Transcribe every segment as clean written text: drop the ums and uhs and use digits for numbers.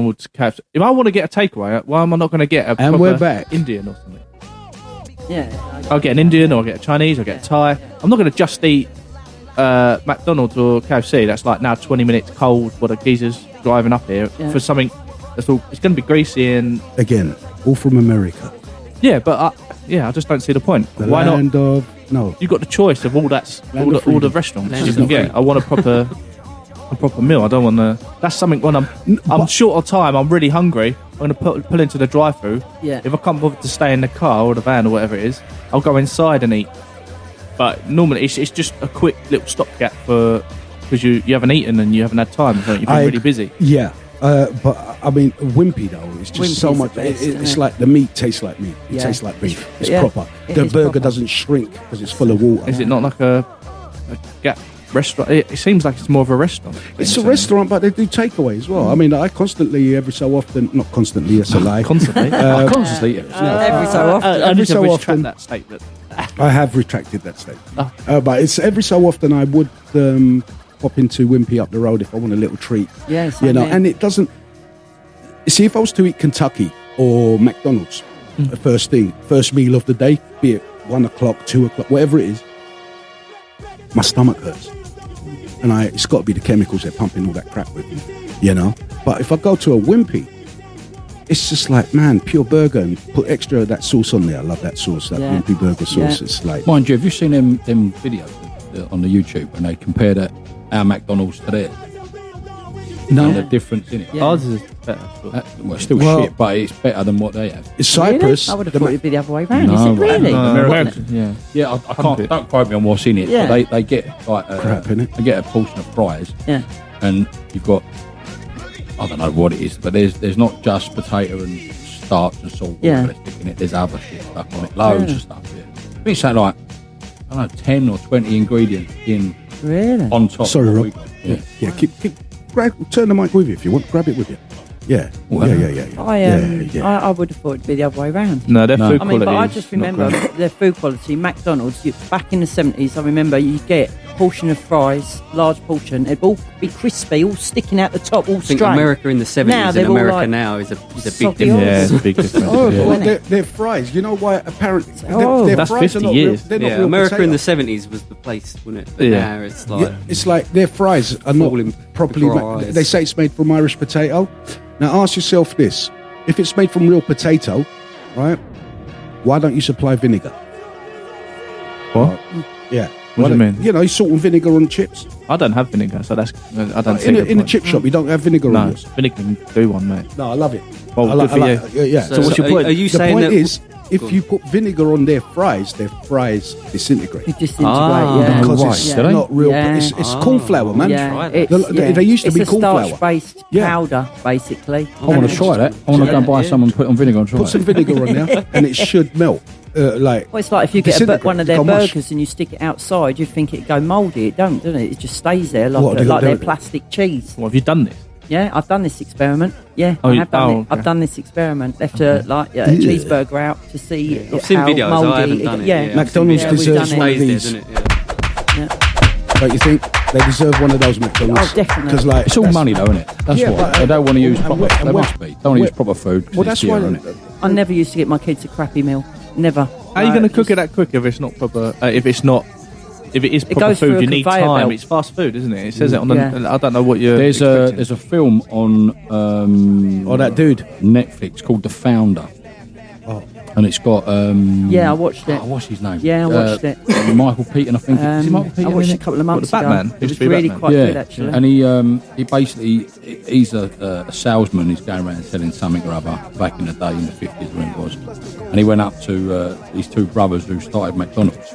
KFC. If I want to get a takeaway, why am I not going to get a And we're back. Indian or something? Yeah. I'll get an Indian, or I'll get a Chinese, or I'll get a Thai. I'm not going to just eat McDonald's or KFC. That's like now 20 minutes cold. What a geezer's driving up here for something that's all. It's going to be greasy and Again, all from America. yeah, but I just don't see the point. The Why land not? of no. You've got the choice of all the restaurants Land you of can get. I want a proper meal. I don't want to. That's something when I'm short of time. I'm really hungry. I'm going to pull into the drive-through. Yeah. If I can't bother to stay in the car or the van or whatever it is, I'll go inside and eat. But normally it's just a quick little stopgap because you haven't eaten and you haven't had time. So you've been really busy. Yeah. But I mean, wimpy though, it's just so Wimpy's much. the best, It's like the meat tastes like meat. It Yeah. tastes like beef. It's Yeah, proper. it The is burger proper. doesn't shrink because it's full of water. Is it not like a Gap restaurant? It seems like it's more of a restaurant. It's a restaurant, but they do takeaway as well. I mean, I constantly, every so often, not constantly, it's a lie. Constantly. Constantly. Every so often. I need to so retract often- that statement. I have retracted that statement. Oh. But it's every so often I would pop into Wimpy up the road if I want a little treat. Yes, You know, and it doesn't. See, if I was to eat Kentucky or McDonald's, the first meal of the day, be it 1 o'clock, 2 o'clock, whatever it is, my stomach hurts. And it's got to be the chemicals they're pumping all that crap with, you know. But if I go to a Wimpy, it's just like, man, pure burger and put extra of that sauce on there. I love that sauce, that Yeah. Wimpy burger sauce. Yeah. It's like, Mind you, have you seen them videos on the YouTube when they compare our McDonald's to theirs? no, And the difference in it. Yeah. Ours is better. Well, it's still Well- shit, but it's better than what they have. it's Cyprus. Really? I would have the thought Ma- it'd be the other way round. No, Is it really? American. Yeah. Yeah, I can't. Don't quote me on what's in it. Yeah. But they get like Crap, innit? They get a portion of fries, Yeah. and you've got, I don't know what it is, but there's not just potato and starch and salt. Yeah. They're sticking it. There's other shit stuff on it, loads Yeah. of stuff. Yeah. I think it's something like, I don't know, 10 or 20 ingredients in Really? on top. Sorry, of what Rob. we got. Yeah. Yeah, turn the mic with you if you want. Grab it with you. Yeah. Well, yeah. I would have thought it'd be the other way round. No, their No. food I mean, quality. but I is just not remember great. their food quality. McDonald's, back in the 70s, I remember you get a portion of fries, large portion, it'd all be crispy, all sticking out the top, all I think straight. America in the 70s Now and they're all America like now is a big soggy difference. Yeah, it's a big difference. horrible, yeah. Well, isn't it? they're fries. You know why? Apparently, Oh. their That's fries 50 are not years. real. They're not Yeah, real America in the potato. 70s was the place, wasn't it? But Yeah. now it's like Yeah, it's like their fries are not Falling properly. before our eyes. They say it's made from Irish potato. Now ask yourself this: if it's made from real potato, right? Why don't you supply vinegar? What? Yeah. What do you mean? You know, salt and vinegar on chips. I don't have vinegar, so that's I don't see In the a point. chip shop, you don't have vinegar No, on yours. vinegar can do one, mate. No, I love it. Well, I like, good for I like, yeah. So what's your point? Are you The saying point that is, if you put vinegar on their fries disintegrate. You disintegrate, Ah, yeah. Because right. it's Do they? not real. Yeah. It's corn flour, man. Yeah, try that. They used to it's be a corn flour. starch-based Yeah. powder, basically. I want to try that. I want to go and buy some and put it on vinegar and try Put it. some vinegar on there, and it should melt. Like Well, it's like if you get disintegrate, one of their become mush. burgers and you stick it outside, you think it'd go mouldy. It don't, doesn't it? It just stays there like, What, like they- their plastic cheese. What, have you done this? Yeah, I've done this experiment. Yeah, Oh, I you- have done oh, it. okay. I've done this experiment. Left a cheeseburger out to see I've seen how videos, I mouldy haven't done it, Yeah, yeah. McDonald's Yeah, we've deserves done one it. of stays there, these. doesn't it? Yeah. Don't you think they deserve one of those McDonald's? Oh, definitely. Because like It's all money though, isn't it? That's Yeah, why but- they don't want to use and proper. we- They and we- must be. Don't want to use we- proper food. 'cause Well, it's that's dear, why. isn't it? I never used to get my kids a crappy meal. Never. How are you going to cook it that quick if it's not proper? If it is proper goes through food, a you need conveyor time. belt. It's fast food, isn't it? It says it on the. Yeah. I don't know what you're. There's expecting. a film on Oh, that dude. Netflix called The Founder. Oh. And it's got Yeah, I watched it. oh, what's his name? Yeah, I watched it. Michael Keaton, I think. Is it Michael Keaton? I watched in it a couple of months the ago. Batman? It Used was to be really Batman. quite good, actually. And he basically he's a salesman. He's going around selling something or other back in the day in the 50s when it was. And he went up to these two brothers who started McDonald's,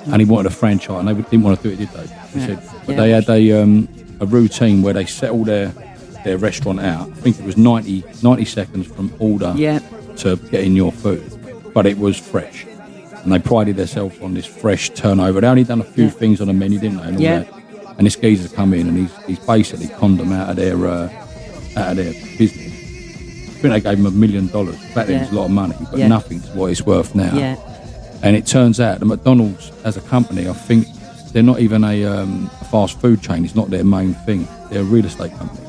and he wanted a franchise, and they didn't want to do it, did they? He said, but they had a routine where they settled their restaurant out. I think it was 90 seconds from order to getting your food, but it was fresh. And they prided themselves on this fresh turnover. They only done a few things on the menu, didn't they? And all that. And this geezer's come in and he's basically conned them out of their business. I think they gave him $1 million. Back then it was a lot of money, but nothing's what it's worth now. Yeah. And it turns out that McDonald's as a company, I think they're not even a fast food chain. It's not their main thing. They're a real estate company.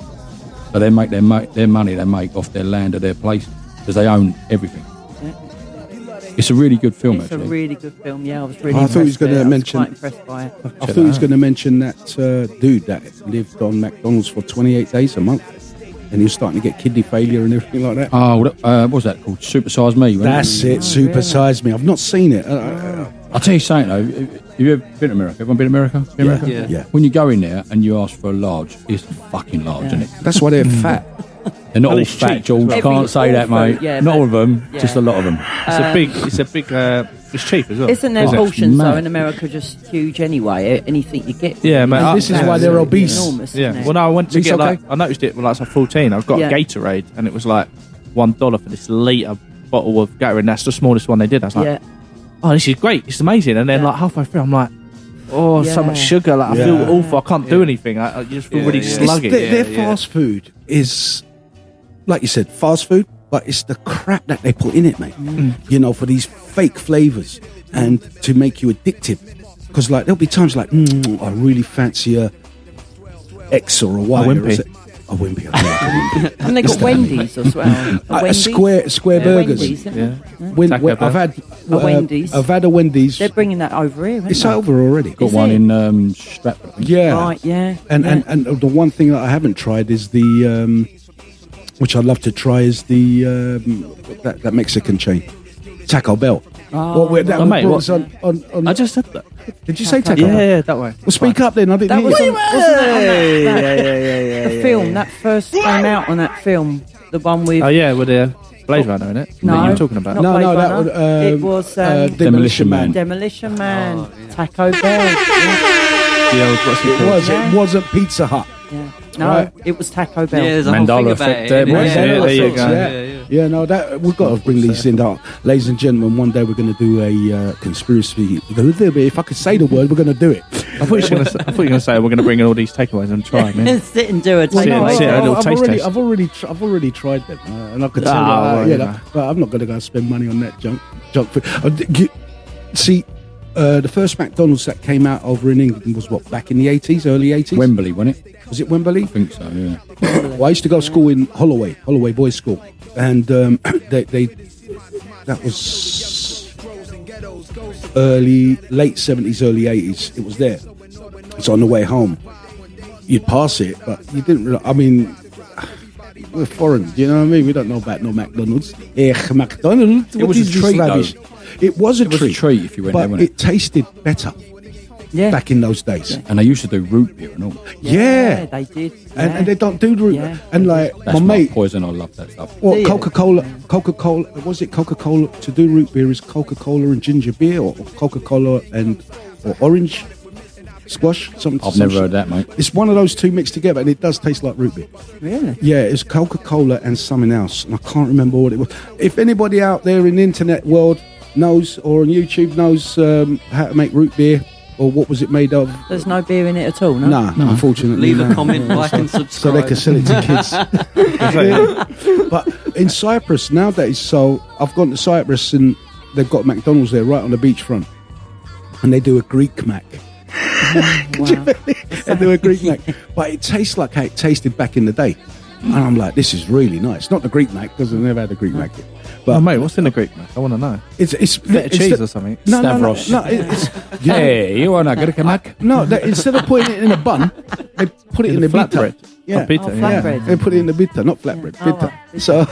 but they make their money they make off their land or their place because they own everything. It's a really good film, It's actually. a really good film. Yeah, I was really. I thought he was going gonna to mention- Quite impressed by it. I thought he was going to mention that dude that lived on McDonald's for 28 days a month, and he was starting to get kidney failure and everything like that. Oh, what was that called? Super Size Me. wasn't That's it, Super Size Me. I've not seen it. I'll tell you something though. Have you ever been to America? Everyone been to America? Been to America? Yeah. When you go in there and you ask for a large, it's fucking large, isn't it? That's why they're fat. They're not Well, all it's fat, cheap George. as well. Can't say that, Every- mate. yeah, not but- all of them, yeah. just a lot of them. It's a big. It's cheap as well. Isn't their Isn't it? portions though Mad. in America just huge anyway? Anything you get. Yeah, mate. And this is why they're obese. Enormous, Yeah. isn't it? Well, no, I went to It's get okay. like I noticed it when I was like 14. I've got Yeah. a Gatorade, and it was like $1 for this litre bottle of Gatorade. And that's the smallest one they did. I was like, Yeah. oh, this is great. It's amazing. And then Yeah. like halfway through, I'm like, oh, so Yeah. much sugar. Like I Yeah. feel awful. I can't do anything. I just feel really yeah. sluggish. Their fast food is, like you said, fast food, but it's the crap that they put in it, mate. You know, for these fake flavors and to make you addictive. Because like there'll be times like, I really fancy a X or a Y. Wimpy. Or is it- a Wimpy. I like a Wimpy. And they got Wendy's as well. A A Wendy's? square Yeah, burgers. Wendy's, isn't Yeah. it? When Taco I've had A Wendy's. I've had a Wendy's. They're bringing that over here. It's aren't over already. Got Is one it? in Stratford. I think. Yeah. Right, yeah. And, yeah. and the one thing that I haven't tried is the which I'd love to try is the that Mexican chain, Taco Bell. Oh, That Oh, mate, was on I just said that. did you say Taco Taco Bell. Bell? Yeah, that way. Well, speak up then. I didn't That hear was you. on, wasn't it on that, yeah. the film that first came out on that film, the one with Oh yeah, with the Blade Runner in it. no, that you were talking about. not No, Blade no, that Runner. was, it was Demolition Man. Demolition Man, Oh, yeah. Taco Bell. Yeah, Yeah, what's it It called? was. Yeah. It wasn't Pizza Hut. yeah. No, Right. it was Taco Bell. Yeah, there's a whole Mandela thing about effect it. there, innit? boys. Yeah, there you Effects, go. yeah. Yeah, no, that we've got to bring these in. Ladies and gentlemen, one day we're going to do a conspiracy. If I could say the word, we're going to do it. I thought you were going to say we're going to bring in all these takeaways and try them. in. Sit and do a Well, takeaway. sit, a little I've taste already, test. I've already tried them, and I could tell Ah, you, well, but I'm not going to go spend money on that junk food. See, the first McDonald's that came out over in England was what, back in the 80s, early 80s? Wembley, wasn't it? Was it Wembley? I think so. Yeah. Well, I used to go to school in Holloway Boys School, and that was late 70s, early 80s. It was there. So on the way home, you'd pass it, but you didn't really, I mean, we're foreign, do you know what I mean? We don't know about no McDonald's. McDonald's? It was a treat, though. It was a It was treat. a treat if you went but there, wasn't it? it tasted better Yeah. back in those days. And they used to do root beer and all. Yeah. they did. And they don't do the root. Yeah. And like, That's my mate, poison. I love that stuff. Do what you? Coca-Cola, was it Coca-Cola to do root beer is Coca-Cola and ginger beer or Coca-Cola and or orange squash? Something. I've some never shit. heard that, mate. It's one of those two mixed together and it does taste like root beer. Really? Yeah, it's Coca-Cola and something else. And I can't remember what it was. If anybody out there in the internet world knows or on YouTube knows how to make root beer or what was it made of? There's no beer in it at all, no? Nah, unfortunately. Leave a no. comment, like and subscribe. So they can sell it to kids. Yeah. But in Cyprus nowadays, so I've gone to Cyprus and they've got McDonald's there right on the beachfront, and they do a Greek Mac. Wow. They do a Greek Mac, but it tastes like how it tasted back in the day. And I'm like, this is really nice. Not the Greek Mac because I've never had a Greek Mac yet. But Oh mate, what's in the Greek? Mac? I want to know. it's Bit of cheese or something. No, Stavros. no, it's Hey, you want a Greek Mac? no. Instead of putting it in a bun, they put it in the flatbread. Yeah. Oh, pita, Oh, yeah. flatbread. They put it in the bitter, not flatbread, Yeah. Oh, bitter. right. So,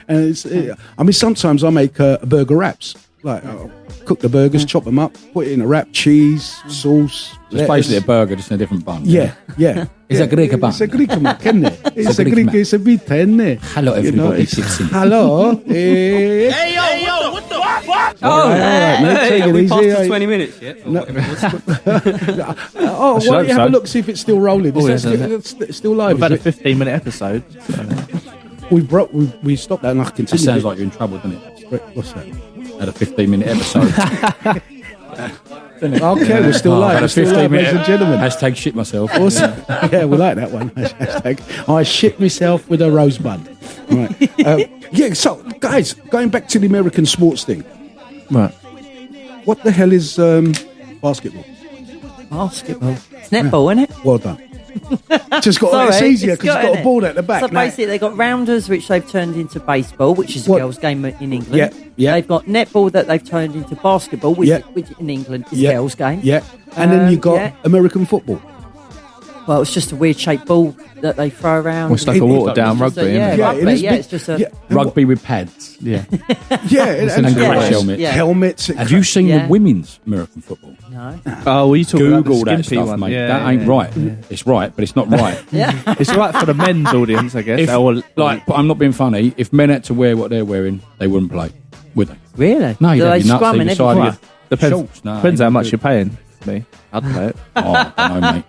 and it's, I mean, sometimes I make burger wraps. Like, I'll cook the burgers, chop them up, put it in a wrap, cheese, sauce. It's basically a burger, just in a different bun. Yeah, yeah. It's a Greek bun. It's a Greek man, isn't it? It's a Greek Greek, man. it's a bit, isn't it? Hello, You know, everybody. it's- Tipsy. Hello. Oh, all right, mate, hey, take are it we easy, past eh? the 20 minutes yet? Oh, why should don't you have hope a so. look, see if it's still rolling? Oh, Is yes, that isn't still, it's still live? We've had a Is it? 15-minute episode. We stopped that and I That continued. sounds like you're in trouble, doesn't it? What's that? Had a 15-minute episode. Okay, we're still live. Had We're a still live, ladies and gentlemen. Hashtag shit myself. Awesome. Yeah, we like that one. Hashtag, I shit myself with a rosebud. Right. Yeah, so, guys, going back to the American sports thing, Right. what the hell is basketball? Basketball. It's netball, isn't it? Well done. Just got it's easier because it's got a ball at the back. So basically, they've got rounders, which they've turned into baseball, which is a girls' game in England. Yeah. They've got netball that they've turned into basketball, which in England is a girls' game. Yeah. And then you got American football. Well, it's just a weird shaped ball that they throw around. Well, it's like a watered down rugby, isn't it? Rugby, it's just a... Rugby with pads. Yeah. And crash helmets. Yeah. Helmets. Have you seen the women's American football? No. Oh, well, you talk about Google the that skimpy stuff, one. mate. Yeah, that ain't right. It's right, but it's not right. It's all right for the men's audience, I guess. But I'm not being funny. If men had to wear what they're wearing, they wouldn't play, would they? Really? No, Do you'd they have your scrum and nuts either side everything? of your depends shorts. No, depends how ain't much good. you're paying me. I'd play it. Oh, I don't know,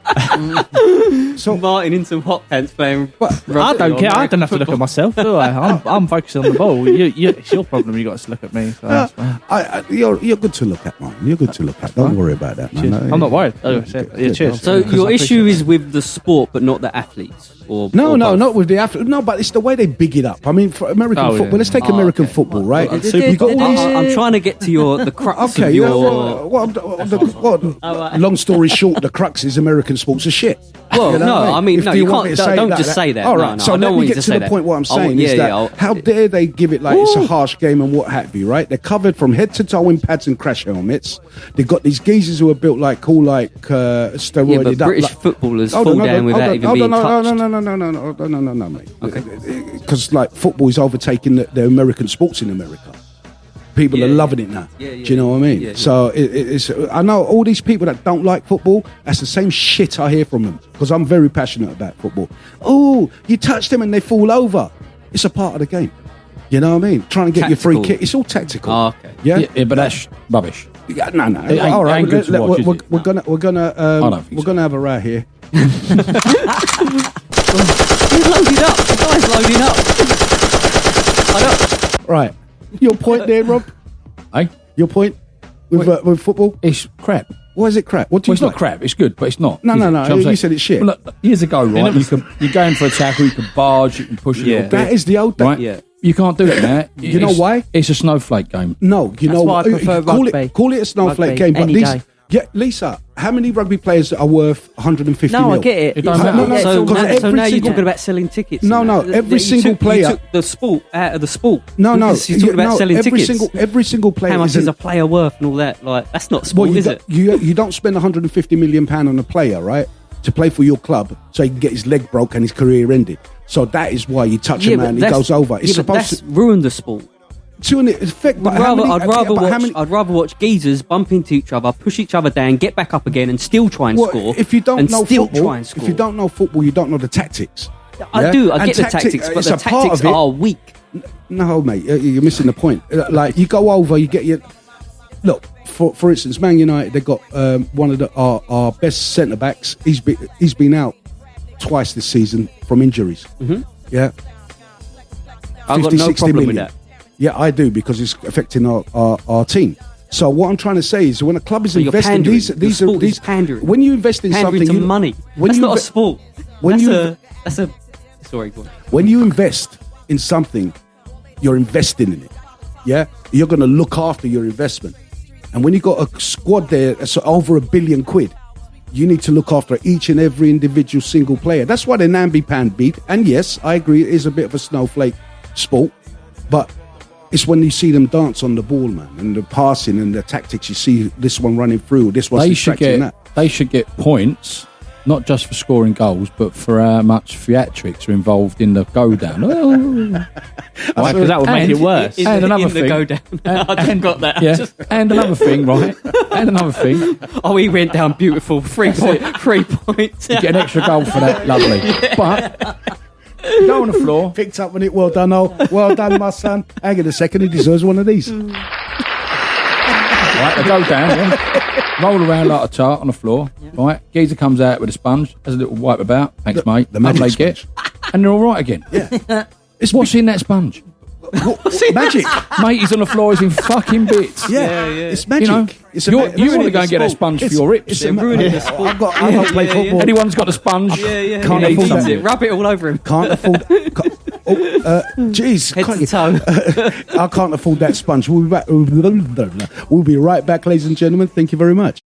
mate. So Martin in some hot pants playing. I don't care. I don't have to look at myself, do I? I'm focused on the ball. It's your problem. You got to look at me. So that's fine. You're good to look at, man. You're good to look at. Don't worry about that, man. I'm not worried. Cheers. So your issue is with the sport, but not the athletes. No, not with the athlete. No, but it's the way they big it up. I mean, for American football, let's take American football, right? So you got all these. I'm trying to get to the crux of your. Long story short, the crux is American sports are shit. Well, You know no, what I mean, If no, you you want me can't. to say Don't that, just say that. All No, right, no, so I let don't me want you get to to say the that. point. What I'm saying yeah, is that how dare they give it like it's a harsh game and what have you, right? They're covered from head to toe in pads and crash helmets. They've got these geezers who are built like steroided Yeah, but up. British footballers fall down without even being touched. No, mate. Because like football is overtaking the American sports in America. People are loving it now. Do you know what I mean? Yeah. So it's. I know all these people that don't like football. That's the same shit I hear from them because I'm very passionate about football. Oh, you touch them and they fall over. It's a part of the game. You know what I mean? Trying to get your free kick. It's all tactical. Oh, okay. Yeah, But that's rubbish. Yeah, no. It All right, ain't good to watch, is it? we're gonna I don't think so. have a row here. He's loaded up. The guy's loading up. Right, your point there, Rob. Hey, Your point with football. it's crap. Why is it crap? What do Well, you it's not like? crap. It's good, but it's not. No, is no, it? no. Do you know what I'm You saying? said it's shit. Well, look, years ago, right? You're going for a tackle. You can barge. You can push a little bit. That is the old right. Yeah. You can't do that now. You know why? It's a snowflake game. No, you That's know why I what? prefer Call rugby. it a snowflake Rugby, game, but any these. day. Yeah, Lisa, how many rugby players are worth 150 No, mil? I get it. It don't matter. No, no, So, because so every now you're single- talking about selling tickets. No, and no, that. every You single player- You took the sport out of the sport. No, Because you're talking about selling every tickets. every single player. How much is isn't- a player worth and all that? Like, that's not sport, Well, is it? you don't spend 150 million pound on a player, right? To play for your club, so he can get his leg broke and his career ended. So that is why you touch a man, he goes over. It's but supposed that's to ruined the sport. to an effect. But I'd rather watch geezers bump into each other, push each other down, get back up again, and still try and score. If you don't and know still football, try and score. if you don't know football, you don't know the tactics. I Yeah? do. I And get the tactics, but it's the a part tactics of it. are weak. No, mate, you're missing the point. Like you go over, you get your look. For instance, Man United, they got one of our best centre backs. He's been out twice this season from injuries. Mm-hmm. Yeah, I've got 50, no 60 problem with million. that. Yeah, I do because it's affecting our team. So what I'm trying to say is, when a club is So you're investing, pandering. these The sport is these pandering. when you invest in Pandering something, to money. when That's you not a inve- sport. when that's you a. Sorry, go on. when you invest in something, you're investing in it. Yeah, you're going to look after your investment. And when you got a squad there that's over £1 billion, you need to look after each and every individual single player. That's why the Nambi Pan beat. And yes, I agree, it is a bit of a snowflake sport, but it's when you see them dance on the ball, man, and the passing and the tactics. You see this one running through, this one's distracting that. They should get points, not just for scoring goals, but for how much theatrics are involved in the go down. Because that would make it worse. And another in thing, the go down. I just got that. yeah. And another thing, right? And another thing, Oh, he went down beautiful. 3 points. you get an extra goal for that. Lovely. But you go on the floor. Picked up on it, well done, well done, my son. Hang on a second, he deserves one of these. Right, they go down, yeah. Roll around like a tart on the floor. Right, geezer comes out with a sponge, has a little wipe about. Thanks, mate. the magic Lovely get, and they're all right again. Yeah. What's in that sponge? Magic. Mate, he's on the floor, he's in fucking bits. Yeah, it's magic. You know, it's you want to go and get that sponge for your rips. It's ruining the sport. I don't play football. Anyone's got a sponge. Can't He needs afford some. that. Rub it all over him. Can't afford. Jeez, Head to toe. I can't afford that sponge. We'll be back. We'll be right back, ladies and gentlemen. Thank you very much.